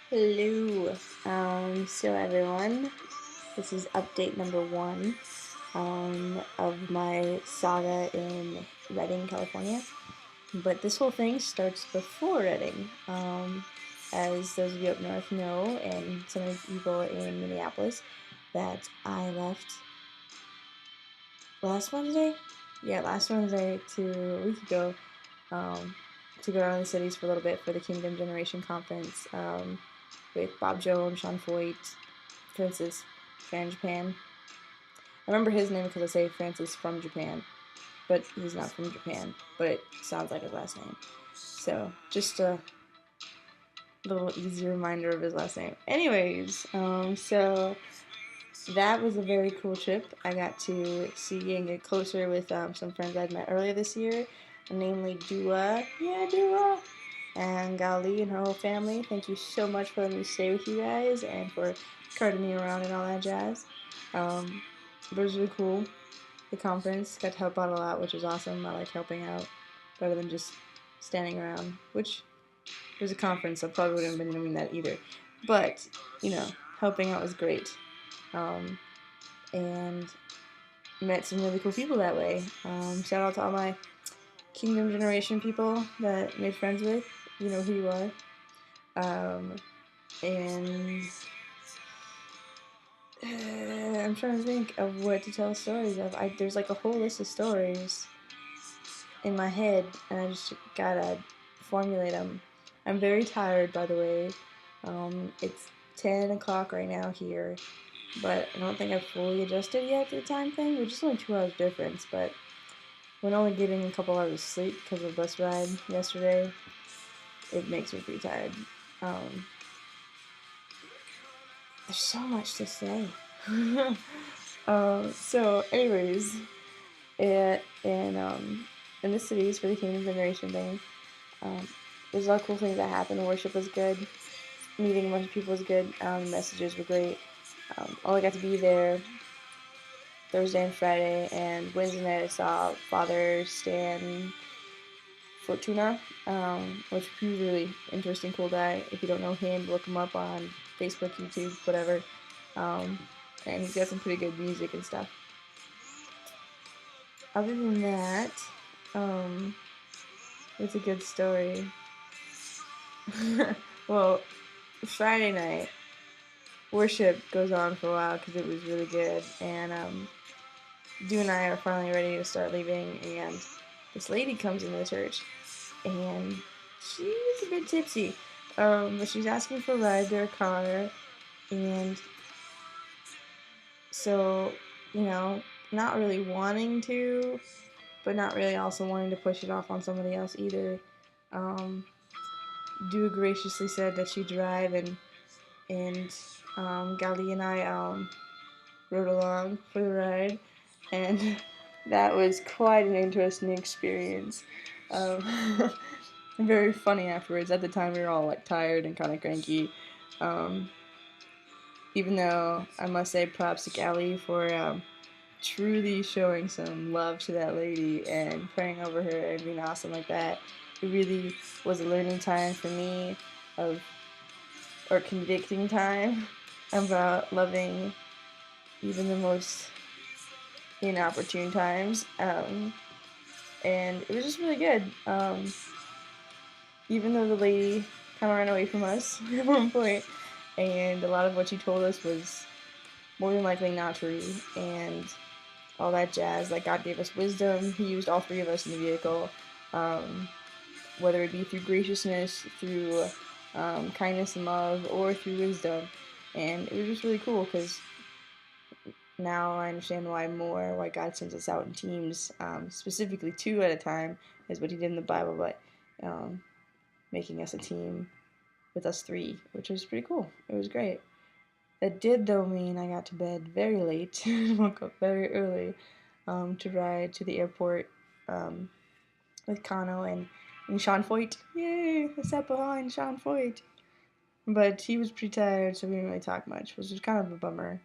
Hello. So everyone, this is update number one of my saga in Redding, California. But this whole thing starts before Redding. As those of you up north know, and some of the people in Minneapolis, that I left last Wednesday. Yeah, last Wednesday to a week ago um, to go around the cities for a little bit for the Kingdom Generation Conference. With Bob Jones, Sean Foyt, Francis, fan Japan. I remember his name because I say Francis from Japan, but he's not from Japan, but it sounds like his last name. So, just a little easy reminder of his last name. Anyways, so that was a very cool trip. I got to see and get closer with some friends I'd met earlier this year, namely Dua. Yeah, Dua! And Gali and her whole family. Thank you so much for letting me stay with you guys and for carting me around and all that jazz. But it was really cool. The conference got to help out a lot, which was awesome. I like helping out better than just standing around, which was a conference. I probably wouldn't have been doing that either. But, helping out was great. Um, and met some really cool people that way. Shout out to all my Kingdom Generation people that made friends with. You know who you are. And I'm trying to think of what to tell stories of. There's like a whole list of stories in my head, and I just gotta formulate them. I'm very tired, by the way. It's 10 o'clock right now here, but I don't think I've fully adjusted yet to the time thing, which is only 2 hours difference, but when only getting a couple hours of sleep because of the bus ride yesterday, it makes me pretty tired. Um, there's so much to say. So, anyways, in the cities for the Kingdom Generation thing, there's a lot of cool things that happened. Worship was good. Meeting a bunch of people was good. The messages were great. Only got to be there Thursday and Friday, and Wednesday night I saw Father Stan Fortuna, which is a really interesting, cool guy. If you don't know him, look him up on Facebook, YouTube, whatever. And he's got some pretty good music and stuff. Other than that, it's a good story. Well, Friday night, worship goes on for a while because it was really good, and Dew and I are finally ready to start leaving, and this lady comes into the church, and she's a bit tipsy, but she's asking for a ride to her car, and so, not really wanting to, but not really also wanting to push it off on somebody else either. Um, Dew graciously said that she'd drive, and Gali and I rode along for the ride, and that was quite an interesting experience. Um, very funny afterwards. At the time, we were all like tired and kind of cranky. Um, Even though I must say props to Gali for truly showing some love to that lady and praying over her and being awesome like that. It really was a learning time for me of, or convicting time about loving even the most inopportune times. And it was just really good. Even though the lady kind of ran away from us at one point, and a lot of what she told us was more than likely not true, and all that jazz. Like, God gave us wisdom. He used all three of us in the vehicle, whether it be through graciousness, through kindness and love, or through wisdom. And it was just really cool because now I understand why God sends us out in teams, specifically two at a time, is what He did in the Bible, but making us a team with us three, which was pretty cool. It was great. That did, though, mean I got to bed very late, woke up very early to ride to the airport with Kano and Sean Foyt. Yay! I sat behind Sean Foyt. But he was pretty tired, so we didn't really talk much, which was kind of a bummer.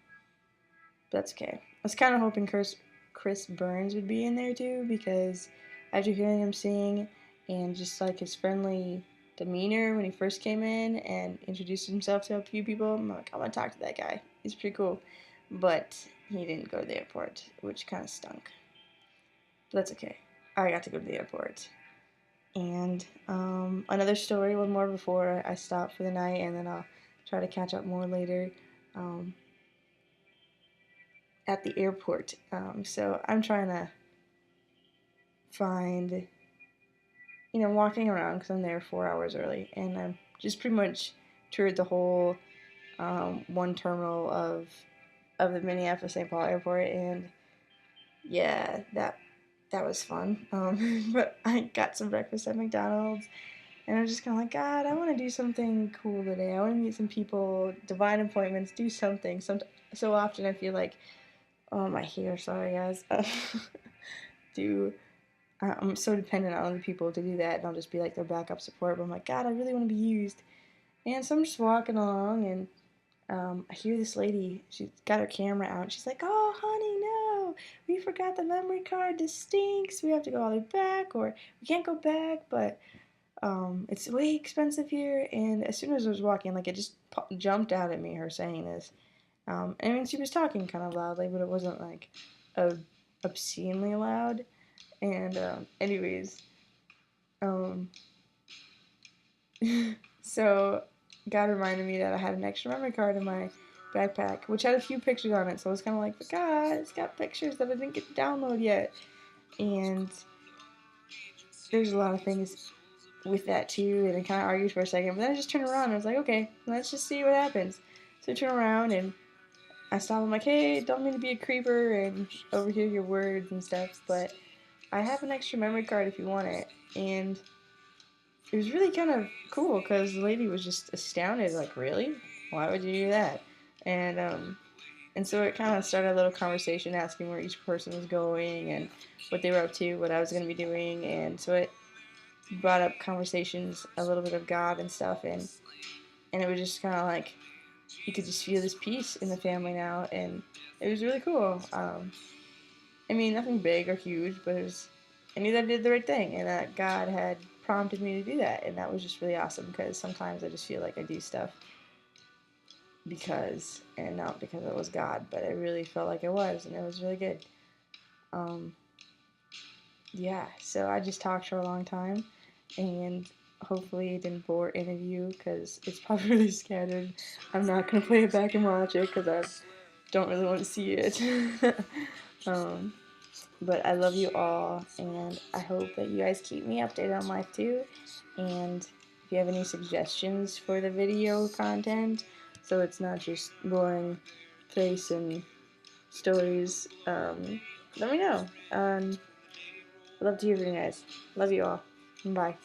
But that's okay. I was kind of hoping Chris Burns would be in there too, because after hearing him sing and just like his friendly demeanor when he first came in and introduced himself to a few people. I'm like, I want to talk to that guy. He's pretty cool. But he didn't go to the airport, which kind of stunk. But that's okay. I got to go to the airport. And another story, one more before I stop for the night, and then I'll try to catch up more later at the airport. So I'm trying to find, walking around because I'm there 4 hours early, and I'm just pretty much toured the whole one terminal of the Minneapolis St. Paul airport, and yeah, that was fun. But I got some breakfast at McDonald's, and I'm just kind of like, God, I want to do something cool today. I want to meet some people, divine appointments, do something. So often I feel like, oh, my hair, sorry guys, I'm so dependent on other people to do that, and I'll just be like their backup support. But I'm like, God, I really want to be used. And so I'm just walking along, and I hear this lady. She's got her camera out. And she's like, "Oh, honey, no, we forgot the memory card. This stinks. We have to go all the way back, or we can't go back, but it's way expensive here." And as soon as I was walking, like it just jumped out at me, her saying this. I mean, she was talking kind of loudly, but it wasn't like obscenely loud. And anyways, um, so God reminded me that I had an extra memory card in my backpack, which had a few pictures on it. So I was kind of like, God, it's got pictures that I didn't get to download yet. And there's a lot of things with that too, and I kind of argued for a second, but then I just turned around and I was like, okay, let's just see what happens. So I turn around and I stop. I'm like, hey, don't mean to be a creeper and overhear your words and stuff, but I have an extra memory card if you want it. And it was really kind of cool because the lady was just astounded, like, really? Why would you do that? And so it kind of started a little conversation asking where each person was going and what they were up to, what I was going to be doing. And so it brought up conversations, a little bit of God and stuff. And it was just kind of like you could just feel this peace in the family now. And it was really cool. I mean, nothing big or huge, but I knew that I did the right thing and that God had prompted me to do that. And that was just really awesome because sometimes I just feel like I do stuff because, and not because it was God, but it really felt like it was, and it was really good. Yeah, so I just talked for a long time, and hopefully it didn't bore any of you because it's probably really scattered. I'm not going to play it back and watch it because I don't really want to see it. But I love you all, and I hope that you guys keep me updated on life too. And if you have any suggestions for the video content, so it's not just boring face and stories, let me know. I'd love to hear from you guys. Love you all. Bye.